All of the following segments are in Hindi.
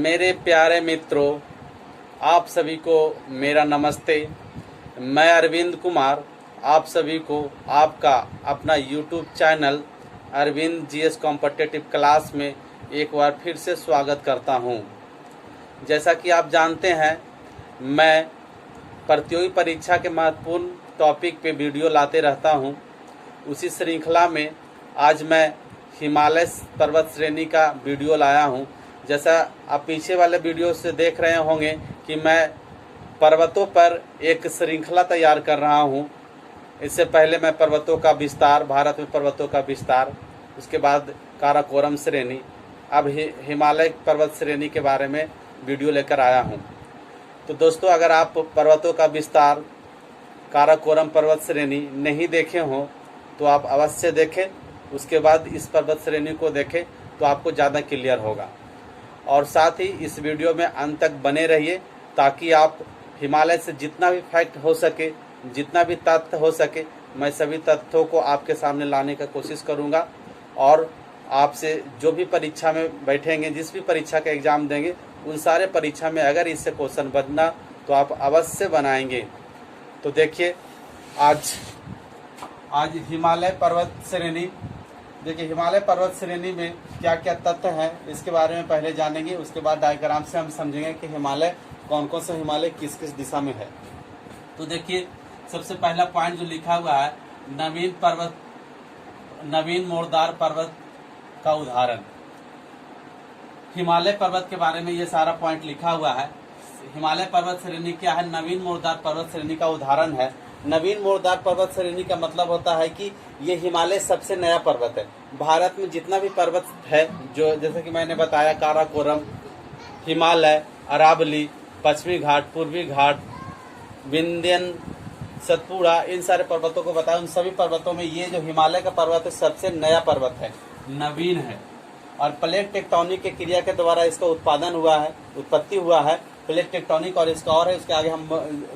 मेरे प्यारे मित्रों, आप सभी को मेरा नमस्ते। मैं अरविंद कुमार आप सभी को आपका अपना YouTube channel Arvind GS competitive class में एक बार फिर से स्वागत करता हूं। जैसा कि आप जानते हैं, मैं प्रतियोगी परीक्षा के महत्वपूर्ण टॉपिक पे वीडियो लाते रहता हूं। उसी श्रृंखला में आज मैं हिमालय पर्वत श्रेणी का वीडियो लाया हूं। जैसा आप पीछे वाले वीडियो से देख रहे होंगे कि मैं पर्वतों पर एक श्रृंखला तैयार कर रहा हूं। इससे पहले मैं पर्वतों का विस्तार, भारत में पर्वतों का विस्तार, उसके बाद काराकोरम श्रेणी, अब हिमालय पर्वत श्रेणी के बारे में वीडियो लेकर आया हूं। तो दोस्तों, अगर आप पर्वतों का विस्तार, काराकोरम पर्वत श्रेणी नहीं देखे हों तो आप अवश्य देखें। उसके बाद इस पर्वत श्रेणी को देखें तो आपको ज़्यादा क्लियर होगा। और साथ ही इस वीडियो में अंत तक बने रहिए ताकि आप हिमालय से जितना भी फैक्ट हो सके, जितना भी तथ्य हो सके, मैं सभी तथ्यों को आपके सामने लाने का कोशिश करूंगा। और आपसे जो भी परीक्षा में बैठेंगे, जिस भी परीक्षा का एग्ज़ाम देंगे, उन सारे परीक्षा में अगर इससे क्वेश्चन बनना तो आप अवश्य बनाएंगे। तो देखिए, आज हिमालय पर्वत श्रेणी, देखिए हिमालय पर्वत श्रेणी में क्या क्या तथ्य हैं इसके बारे में पहले जानेंगे। उसके बाद डायग्राम से हम समझेंगे कि हिमालय कौन कौन से हिमालय किस किस दिशा में है। तो देखिए, सबसे पहला पॉइंट जो लिखा हुआ है, नवीन मोरदार पर्वत का उदाहरण। हिमालय पर्वत के बारे में ये सारा पॉइंट लिखा हुआ है। हिमालय पर्वत श्रेणी क्या है? नवीन मोरदार पर्वत श्रेणी का उदाहरण है। नवीन मोरदार पर्वत श्रेणी का मतलब होता है कि ये हिमालय सबसे नया पर्वत है। भारत में जितना भी पर्वत है, जो जैसे कि मैंने बताया, काराकोरम, हिमालय, अरावली, पश्चिमी घाट, पूर्वी घाट, विंध्यन, सतपुड़ा, इन सारे पर्वतों को बताया। उन सभी पर्वतों में ये जो हिमालय का पर्वत है सबसे नया पर्वत है, नवीन है। और प्लेट टेक्टोनिक के क्रिया के द्वारा इसका उत्पादन हुआ है, उत्पत्ति हुआ है। प्लेट टेक्टोनिक और इसका और है, उसके आगे हम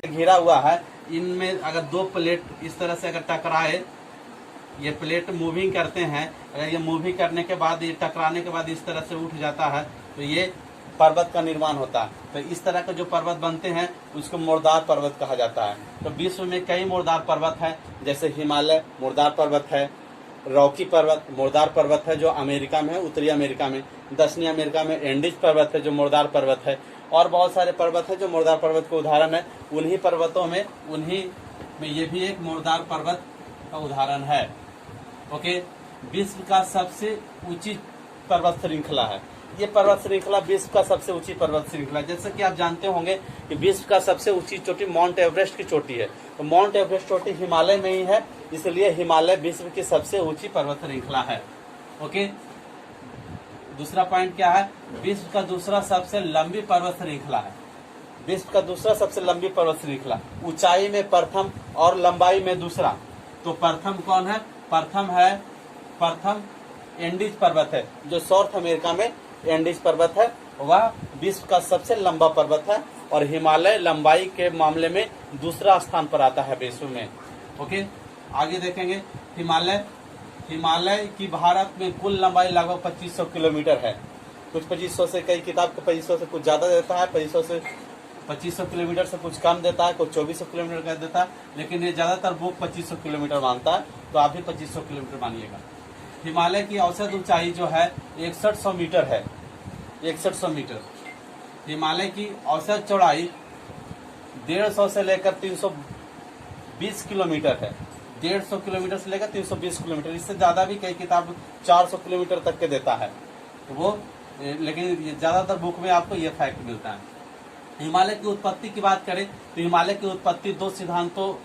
घिरा हुआ है। इनमें अगर दो प्लेट इस तरह से अगर टकराए, ये प्लेट मूविंग करते हैं, अगर ये मूविंग करने के बाद, ये टकराने के बाद इस तरह से उठ जाता है तो ये पर्वत का निर्माण होता है। तो इस तरह के जो पर्वत बनते हैं उसको मोरदार पर्वत कहा जाता है। तो विश्व में कई मोरदार पर्वत है, जैसे हिमालय मोरदार पर्वत है, रॉकी पर्वत मोरदार पर्वत है जो अमेरिका में है, उत्तरी अमेरिका में। दक्षिणी अमेरिका में एंडीज पर्वत है जो मोरदार पर्वत है। और बहुत सारे पर्वत है जो मोरदार पर्वत का उदाहरण है। उन्हीं पर्वतों में, उन्हीं में ये भी एक मोरदार पर्वत का उदाहरण है। ओके, विश्व का सबसे ऊंची पर्वत श्रृंखला है ये। पर्वत श्रृंखला विश्व का सबसे ऊंची पर्वत श्रृंखला। जैसे कि आप जानते होंगे कि विश्व का सबसे ऊंची चोटी माउंट एवरेस्ट की चोटी है। तो माउंट एवरेस्ट चोटी हिमालय में ही है, इसलिए हिमालय विश्व की सबसे ऊंची पर्वत श्रृंखला है। ओके, दूसरा पॉइंट क्या है? विश्व का दूसरा सबसे लंबी पर्वत श्रृंखला है। विश्व का दूसरा सबसे लंबी पर्वत श्रृंखला, ऊंचाई में प्रथम और लंबाई में दूसरा। तो प्रथम कौन है? प्रथम एंडीज पर्वत है, जो साउथ अमेरिका में एंडीज पर्वत है। वह विश्व का सबसे लंबा पर्वत है। और हिमालय लंबाई के मामले में दूसरा स्थान पर आता है विश्व में। ओके, आगे देखेंगे। हिमालय की भारत में कुल लंबाई लगभग 2500 किलोमीटर है। कुछ 2500 से, कई किताब को 2500 से कुछ ज्यादा देता है, 2500 किलोमीटर से कुछ कम देता है, कुछ 2400 किलोमीटर का देता है, लेकिन ये ज्यादातर बुक 2500 किलोमीटर मानता है। तो आप भी 2500 किलोमीटर मानिएगा। हिमालय की औसत ऊंचाई जो है 6100 मीटर है। 6100 मीटर। हिमालय की औसत चौड़ाई 150 से लेकर 320 किलोमीटर है। 150 किलोमीटर से लेकर 320 किलोमीटर। इससे ज्यादा भी कई किताब 400 किलोमीटर तक के देता है। तो वो, लेकिन ज्यादातर बुक में आपको ये फैक्ट मिलता है। हिमालय की उत्पत्ति की बात करें तो हिमालय की उत्पत्ति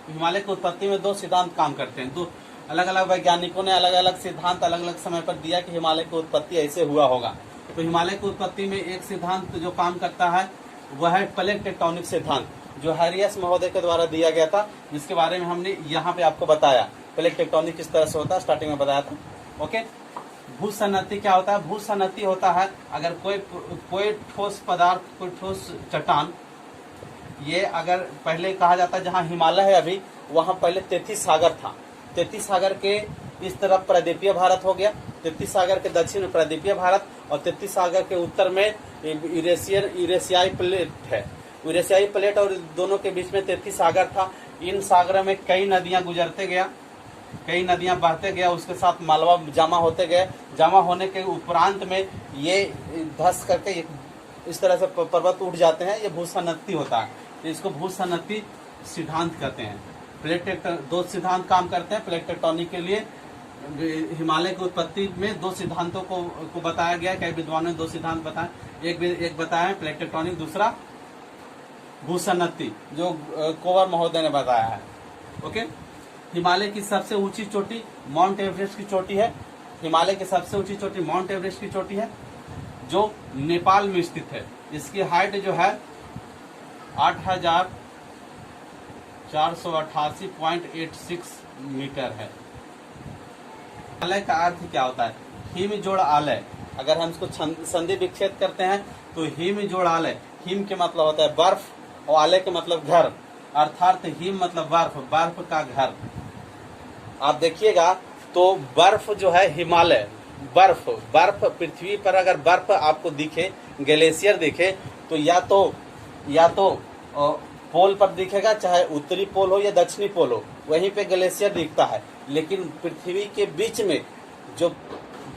हिमालय की उत्पत्ति में 2 सिद्धांत काम करते हैं। 2 अलग अलग वैज्ञानिकों ने अलग अलग सिद्धांत अलग अलग समय पर दिया कि हिमालय की उत्पत्ति ऐसे हुआ होगा। तो हिमालय की उत्पत्ति में एक सिद्धांत जो काम करता है वह है प्लेट टेक्टोनिक सिद्धांत, जो हैरियस महोदय के द्वारा दिया गया था, जिसके बारे में हमने यहाँ पे आपको बताया। प्लेट टेक्टोनिक किस तरह से होता है, स्टार्टिंग में बताया था। ओके, भूसन्नति क्या होता है? भूसन्नति होता है अगर कोई ठोस पदार्थ, कोई ठोस चट्टान, ये अगर पहले कहा जाता है जहाँ हिमालय है अभी, वहाँ पहले 33 सागर था। 33 सागर के इस तरफ प्रायद्वीपीय भारत हो गया, तैतीस सागर के दक्षिण में प्रायद्वीपीय भारत और तैतीस सागर के उत्तर में यूरेशियाई प्लेट है। यूरेशियाई प्लेट और दोनों के बीच में 33 सागर था। इन सागरों में कई नदियां गुजरते गया, कई नदियां बहते गया, उसके साथ मालवा जमा होते गए। जमा होने के उपरांत में ये धस करके इस तरह से पर्वत उठ जाते हैं। ये भूसन्नति होता है, तो इसको भूसन्नति सिद्धांत कहते हैं। प्लेट टेक्टोनिक दो सिद्धांत काम करते हैं प्लेट टेक्टोनिक के लिए। हिमालय की उत्पत्ति में दो सिद्धांतों को बताया गया। कई विद्वानों ने दो सिद्धांत बताए, एक बताया है प्लेट टेक्टोनिक, दूसरा भूसन्नति जो कोवर महोदय ने बताया है। ओके, हिमालय की सबसे ऊंची चोटी माउंट एवरेस्ट की चोटी है। हिमालय की सबसे ऊंची चोटी माउंट एवरेस्ट की चोटी है जो नेपाल में स्थित है। इसकी हाइट जो है 8,488.86 मीटर है। आलय का अर्थ क्या होता है? हिम जोड़ आलय। अगर हम इसको संधि विच्छेद करते हैं तो हिम जोड़ आलय। हिम के मतलब होता है बर्फ और आलय के मतलब घर, अर्थात हिम मतलब बर्फ, बर्फ का घर। आप देखिएगा तो बर्फ जो है हिमालय, बर्फ पृथ्वी पर अगर बर्फ आपको दिखे, ग्लेशियर दिखे तो या तो पोल पर दिखेगा, चाहे उत्तरी पोल हो या दक्षिणी पोल हो, वहीं पे ग्लेशियर दिखता है। लेकिन पृथ्वी के बीच में जो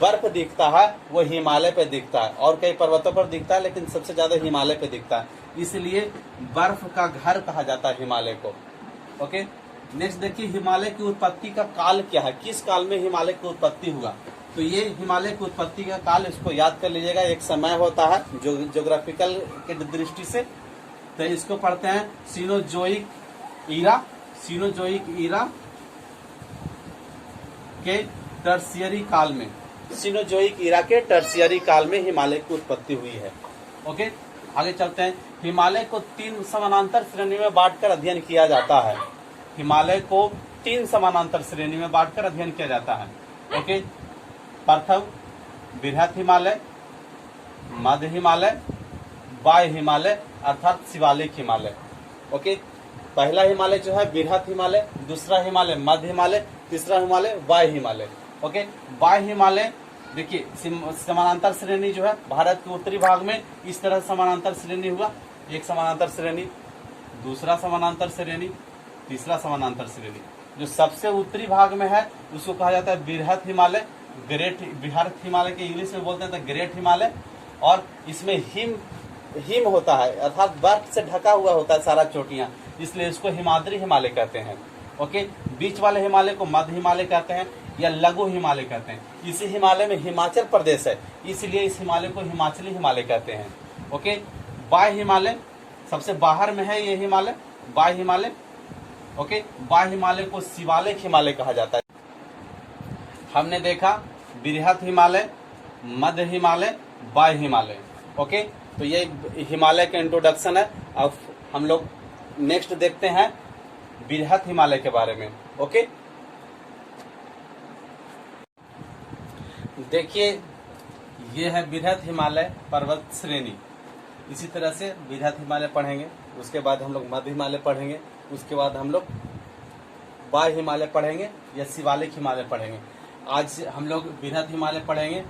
बर्फ दिखता है वो हिमालय पे दिखता है और कई पर्वतों पर दिखता है, लेकिन सबसे ज्यादा हिमालय पे दिखता है। इसलिए बर्फ का घर कहा जाता है हिमालय को। ओके, नेक्स्ट देखिए हिमालय की उत्पत्ति का काल क्या है, किस काल में हिमालय की उत्पत्ति हुआ। तो ये हिमालय की उत्पत्ति का काल, इसको याद कर लीजिएगा। एक समय होता है ज्योग्राफिकल के दृष्टि से, तो इसको पढ़ते हैं सीनोजोइक ईरा। सीनोजोइक ईरा के टर्शियरी काल में, सीनोजोइक ईरा के टर्शियरी काल में हिमालय की उत्पत्ति हुई है। ओके, आगे चलते हैं। हिमालय को 3 समानांतर श्रेणी में बांटकर अध्ययन किया जाता है। हिमालय को 3 समानांतर श्रेणी में बांटकर अध्ययन किया जाता है। ओके, प्रथम बृहत हिमालय, मध्य हिमालय, वाय हिमालय अर्थात शिवालिक हिमालय। ओके, पहला हिमालय जो है बृहत हिमालय, दूसरा हिमालय मध्य हिमालय, तीसरा हिमालय वाय हिमालय। ओके, वाय हिमालय देखिए समानांतर श्रेणी जो है भारत के उत्तरी भाग में इस तरह समानांतर श्रेणी हुआ। एक समानांतर श्रेणी, दूसरा समानांतर श्रेणी, तीसरा समानांतर श्रेणी। जो सबसे उत्तरी भाग में है उसको कहा जाता है बृहत हिमालय, ग्रेट बृहत हिमालय के इंग्लिश में बोलते हैं तो ग्रेट हिमालय। और इसमें हिम होता है, अर्थात बर्फ से ढका हुआ होता है सारा चोटियां, इसलिए इसको हिमाद्री हिमालय कहते हैं। ओके, बीच वाले हिमालय को मध्य हिमालय कहते हैं या लघु हिमालय कहते हैं। इसी हिमालय में हिमाचल प्रदेश है, इसलिए इस हिमालय को हिमाचली हिमालय कहते हैं। ओके, वाय हिमालय सबसे बाहर में है ये हिमालय, वाय हिमालय। ओके, वाय हिमालय को शिवालिक हिमालय कहा जाता है। हमने देखा बृहत हिमालय, मध्य हिमालय, वाय हिमालय। ओके, तो ये हिमालय का इंट्रोडक्शन है। अब हम लोग नेक्स्ट देखते हैं बृहत हिमालय के बारे में। ओके, देखिए ये है बृहत हिमालय पर्वत श्रेणी। इसी तरह से बृहत हिमालय पढ़ेंगे, उसके बाद हम लोग मध्य हिमालय पढ़ेंगे, उसके बाद हम लोग वाय हिमालय पढ़ेंगे या शिवालिक हिमालय पढ़ेंगे। आज हम लोग बृहत हिमालय पढ़ेंगे,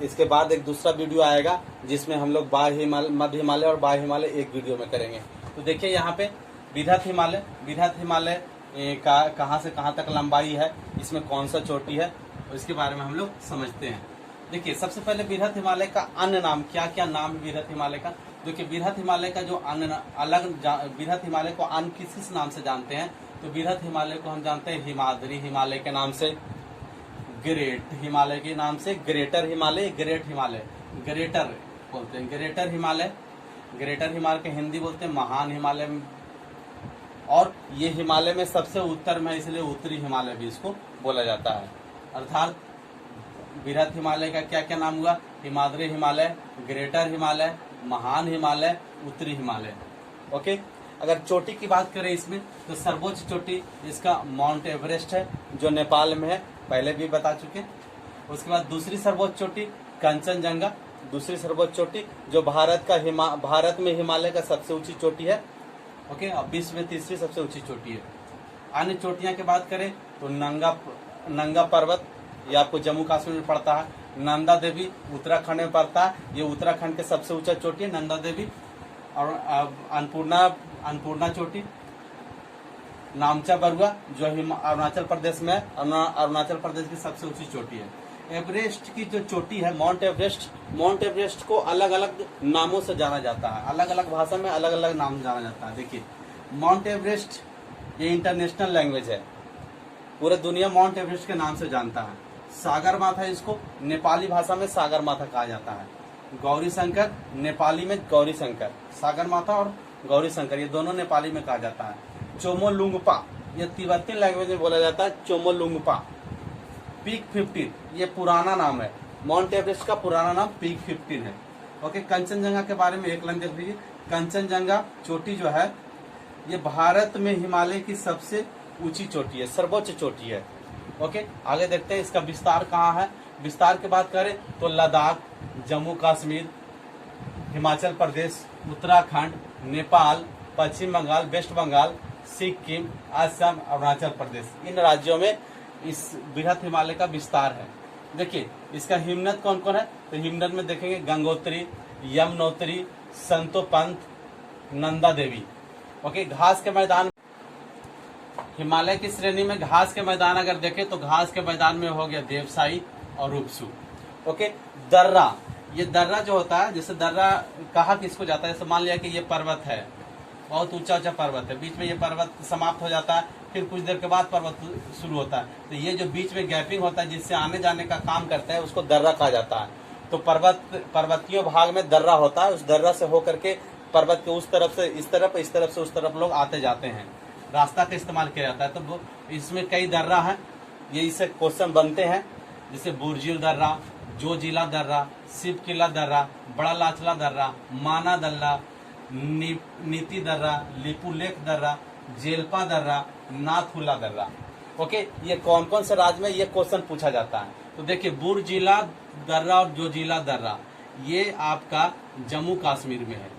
इसके बाद एक दूसरा वीडियो आएगा जिसमें हम लोग वाय हिमालय, मध्य हिमालय और वाय हिमालय एक वीडियो में करेंगे। तो देखिए यहाँ पे बृहत हिमालय का कहाँ से कहाँ तक लंबाई है, इसमें कौन सा चोटी है, इसके बारे में हम लोग समझते हैं। देखिए सबसे पहले बृहत हिमालय का अन्य नाम, क्या क्या नाम है बृहत हिमालय का। देखिए बृहत हिमालय का जो अन्य बृहत हिमालय को अन्य किस नाम से जानते हैं, तो बृहत हिमालय को हम जानते हैं हिमाद्री हिमालय के नाम से, ग्रेट हिमालय के नाम से, greater Himalaya, great Himalaya, greater बोलते हैं, ग्रेटर हिमालय, ग्रेटर हिमालय के हिंदी बोलते हैं महान हिमालय। और ये हिमालय में सबसे उत्तर में, इसलिए उत्तरी हिमालय भी इसको बोला जाता है। अर्थात बृहत हिमालय का क्या क्या नाम हुआ, हिमाद्री हिमालय, ग्रेटर हिमालय, महान हिमालय, उत्तरी हिमालय। ओके, अगर चोटी की बात करें इसमें तो सर्वोच्च चोटी इसका माउंट एवरेस्ट है जो नेपाल में है, पहले भी बता चुके। उसके बाद दूसरी सर्वोच्च चोटी कंचनजंगा, दूसरी सर्वोच्च चोटी जो भारत में हिमालय का सबसे ऊंची चोटी है। ओके, और विश्व में तीसरी सबसे ऊंची चोटी है। अन्य चोटियां की बात करें तो नंगा पर्वत, ये आपको जम्मू कश्मीर में पड़ता है। नंदा देवी उत्तराखंड में पड़ता है, ये उत्तराखंड के सबसे ऊंचा चोटी है नंदा देवी। और अन्नपूर्णा चोटी, नामचा बरुआ जो अरुणाचल प्रदेश में है, अरुणाचल प्रदेश की सबसे ऊंची चोटी है। एवरेस्ट की जो चोटी है माउंट एवरेस्ट को अलग अलग नामों से जाना जाता है, अलग अलग भाषा में अलग अलग नाम जाना जाता है। देखिए माउंट एवरेस्ट ये इंटरनेशनल लैंग्वेज है, पूरे दुनिया माउंट एवरेस्ट के नाम से जानता है। सागर माथा, इसको नेपाली भाषा में सागर माथा कहा जाता है। गौरी शंकर नेपाली में गौरी शंकर, सागर माथा और गौरी शंकर ये दोनों नेपाली में कहा जाता है। चोमोलुंगपा ये तिब्बती लैंग्वेज में बोला जाता है, चोमोलुंगपा। पीक 15 ये पुराना नाम है, माउंट एवरेस्ट का पुराना नाम पीक 15 है। ओके, कंचनजंगा के बारे में एक लाइन देख लीजिए। कंचनजंगा चोटी जो है ये भारत में हिमालय की सबसे ऊंची चोटी है, सर्वोच्च चोटी है। ओके, आगे देखते हैं इसका विस्तार कहाँ है। विस्तार की बात करें तो लद्दाख, जम्मू कश्मीर, हिमाचल प्रदेश, उत्तराखंड, नेपाल, पश्चिम बंगाल, वेस्ट बंगाल, सिक्किम, असम, अरुणाचल प्रदेश, इन राज्यों में इस बृहत हिमालय का विस्तार है। देखिए इसका हिमनद कौन कौन है, तो हिमनद में देखेंगे गंगोत्री, यमुनोत्री, संतोपंथ, नंदा देवी। ओके, घास के मैदान, हिमालय की श्रेणी में घास के मैदान अगर देखें तो घास के मैदान में हो गया देवसाई और रूपसू। ओके, दर्रा, ये दर्रा जो होता है, जैसे दर्रा कहा किसको जाता है, जैसे मान लिया कि ये पर्वत है, बहुत ऊंचा ऊंचा पर्वत है, बीच में ये पर्वत समाप्त हो जाता है, फिर कुछ देर के बाद पर्वत शुरू होता है, तो ये जो बीच में गैपिंग होता है जिससे आने जाने का काम करता है उसको दर्रा कहा जाता है। तो पर्वतीय भाग में दर्रा होता है, उस दर्रा से होकर के पर्वत के उस तरफ से इस तरफ, इस तरफ से उस तरफ लोग आते जाते हैं, रास्ता का इस्तेमाल किया जाता है। तो इसमें कई दर्रा है, ये इससे क्वेश्चन बनते हैं, जैसे बुर्जिल दर्रा, जोजिला दर्रा, शिव किला दर्रा, बड़ा लाचला दर्रा, माना दर्रा, नीति दर्रा, लिपुलेख दर्रा, जेलपा दर्रा, नाथुला दर्रा। ओके, ये कौन कौन से राज्य में ये क्वेश्चन पूछा जाता है। तो देखिए बुर्जिला दर्रा और जोजिला दर्रा ये आपका जम्मू कश्मीर में है,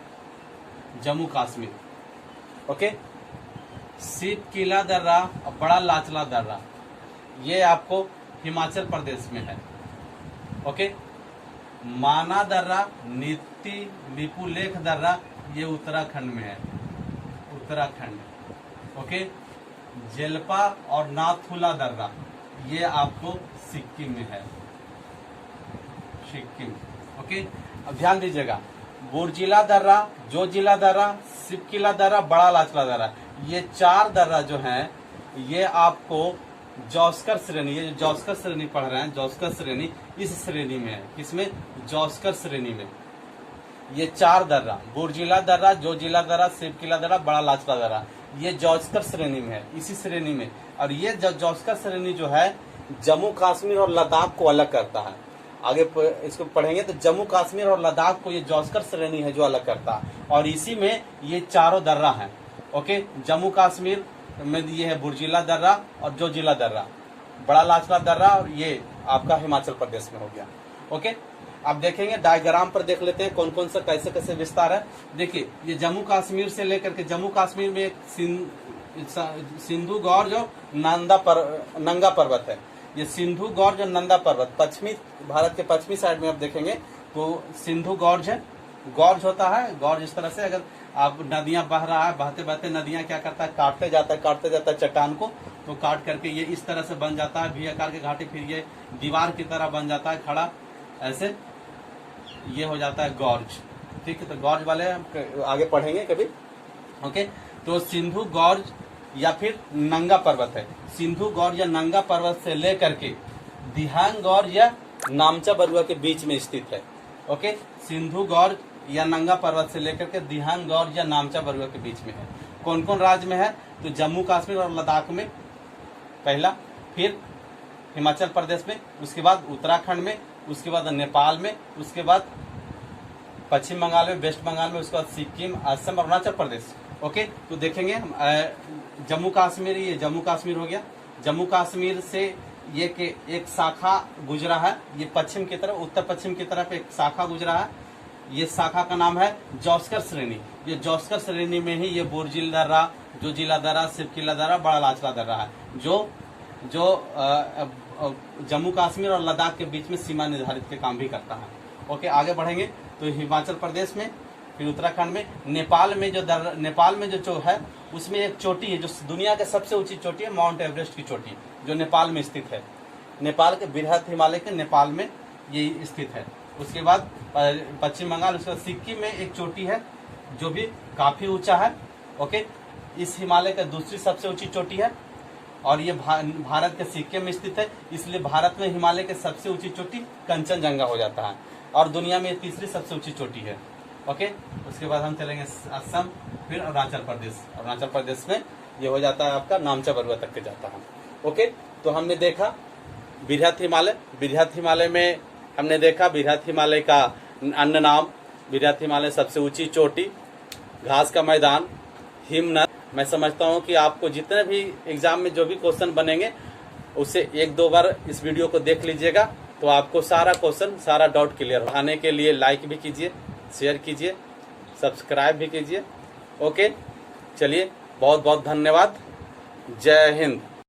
जम्मू कश्मीर। ओके, शिव किला दर्रा और बड़ा लाचला दर्रा ये आपको हिमाचल प्रदेश में है। ओके, माना दर्रा, नीति लिपुलेख दर्रा ये उत्तराखंड में है, उत्तराखंड। ओके, जेलपा और नाथुला दर्रा ये आपको सिक्किम में है, सिक्किम। ओके, अब ध्यान दीजिएगा, बुर्जिला दर्रा, जोजिला दर्रा, शिवकिला दर्रा, बड़ा लाचला दर्रा, ये चार दर्रा जो हैं ये आपको जॉस्कर श्रेणी, ये जो जॉस्कर श्रेणी पढ़ रहे हैं, जॉस्कर श्रेणी इस श्रेणी में है, किसमें, जॉस्कर श्रेणी में। ये चार दर्रा, बुर्जिला दर्रा, जोजिला दर्रा, शिवकिला दर्रा, बड़ा लाचला दर्रा, ये जॉस्कर श्रेणी में है, इसी श्रेणी में। और ये जॉस्कर श्रेणी जो है जम्मू कश्मीर और लद्दाख को अलग करता है। आगे इसको पढ़ेंगे तो जम्मू कश्मीर और लद्दाख को ये जॉस्कर श्रेणी है जो अलग करता है, और इसी में ये चारों दर्रा हैं। ओके, जम्मू कश्मीर में ये है बुर्जिला दर्रा और जोजिला दर्रा, बड़ा लाचला दर्रा, और ये आपका हिमाचल प्रदेश में हो गया। ओके, अब देखेंगे डायग्राम पर देख लेते हैं कौन कौन सा कैसे कैसे विस्तार है। देखिए ये जम्मू कश्मीर से लेकर के, जम्मू कश्मीर में एक सिंधु गौर जो नंगा पर्वत है, ये सिंधु गौर्ज और नंदा पर्वत पश्चिमी भारत के पश्चिमी साइड में आप देखेंगे तो सिंधु गौर्ज है, गौर्ज होता है, गौर्ज इस तरह से अगर आप नदियां बह रहा है, बहते बहते नदियां क्या करता है, काटते जाता है चट्टान को, तो काट करके ये इस तरह से बन जाता है वी आकार के घाटी, फिर ये दीवार की तरह बन जाता है खड़ा, ऐसे ये हो जाता है गौर्ज। ठीक है, तो गौर्ज वाले आगे पढ़ेंगे कभी। ओके, तो सिंधु गौर्ज या फिर नंगा पर्वत है, सिंधु गौर्ज या नंगा पर्वत से लेकर के दिहांग गौर्ज या नामचा बरुआ के बीच में स्थित है। ओके, सिंधु गौर्ज या नंगा पर्वत से लेकर के दिहांग गौर्ज या नामचा बरुआ के बीच में है। कौन कौन राज्य में है, तो जम्मू कश्मीर और लद्दाख में पहला, फिर हिमाचल प्रदेश में, उसके बाद उत्तराखंड में, उसके बाद नेपाल में, उसके बाद पश्चिम बंगाल में, वेस्ट बंगाल में, उसके बाद सिक्किम, असम, अरुणाचल प्रदेश। ओके, तो देखेंगे जम्मू कश्मीर, ये जम्मू कश्मीर हो गया। जम्मू कश्मीर से ये एक शाखा गुजरा है, ये पश्चिम की तरफ, उत्तर पश्चिम की तरफ एक शाखा गुजरा है, ये शाखा का नाम है जॉस्कर श्रेणी। ये जॉस्कर श्रेणी में ही ये बुर्जिल दर्रा, जोजिला दर्रा, शिवकिला दर्रा, बड़ा लाचला दर्रा है, जो जो जम्मू कश्मीर और लद्दाख के बीच में सीमा निर्धारित के काम भी करता है। ओके, आगे बढ़ेंगे तो हिमाचल प्रदेश में, फिर उत्तराखंड में, नेपाल में जो है उसमें एक चोटी है जो दुनिया के सबसे ऊंची चोटी है, माउंट एवरेस्ट की चोटी, जो नेपाल में स्थित है। नेपाल के बृहत हिमालय के नेपाल में ये स्थित है। उसके बाद पश्चिम बंगाल, उसके बाद सिक्किम में एक चोटी है जो भी काफी ऊंचा है। ओके, इस हिमालय का दूसरी सबसे ऊंची चोटी है और ये भारत के सिक्किम में स्थित है, इसलिए भारत में हिमालय के सबसे ऊंची चोटी कंचनजंगा हो जाता है और दुनिया में तीसरी सबसे ऊंची चोटी है। ओके, उसके बाद हम चलेंगे असम, फिर अरुणाचल प्रदेश। अरुणाचल प्रदेश में ये हो जाता है आपका नामचा बरुआ तक के जाता है। ओके, तो हमने देखा बृहत हिमालय में हमने देखा बृहत हिमालय का अन्य नाम, बृहत हिमालय सबसे ऊंची चोटी, घास का मैदान, हिमनद। मैं समझता हूं कि आपको जितने भी एग्जाम में जो भी क्वेश्चन बनेंगे उससे 1-2 बार इस वीडियो को देख लीजिएगा तो आपको सारा क्वेश्चन, सारा डाउट क्लियर हो। आने के लिए लाइक भी कीजिए, शेयर कीजिए, सब्सक्राइब भी कीजिए। ओके, चलिए, बहुत बहुत धन्यवाद। जय हिंद।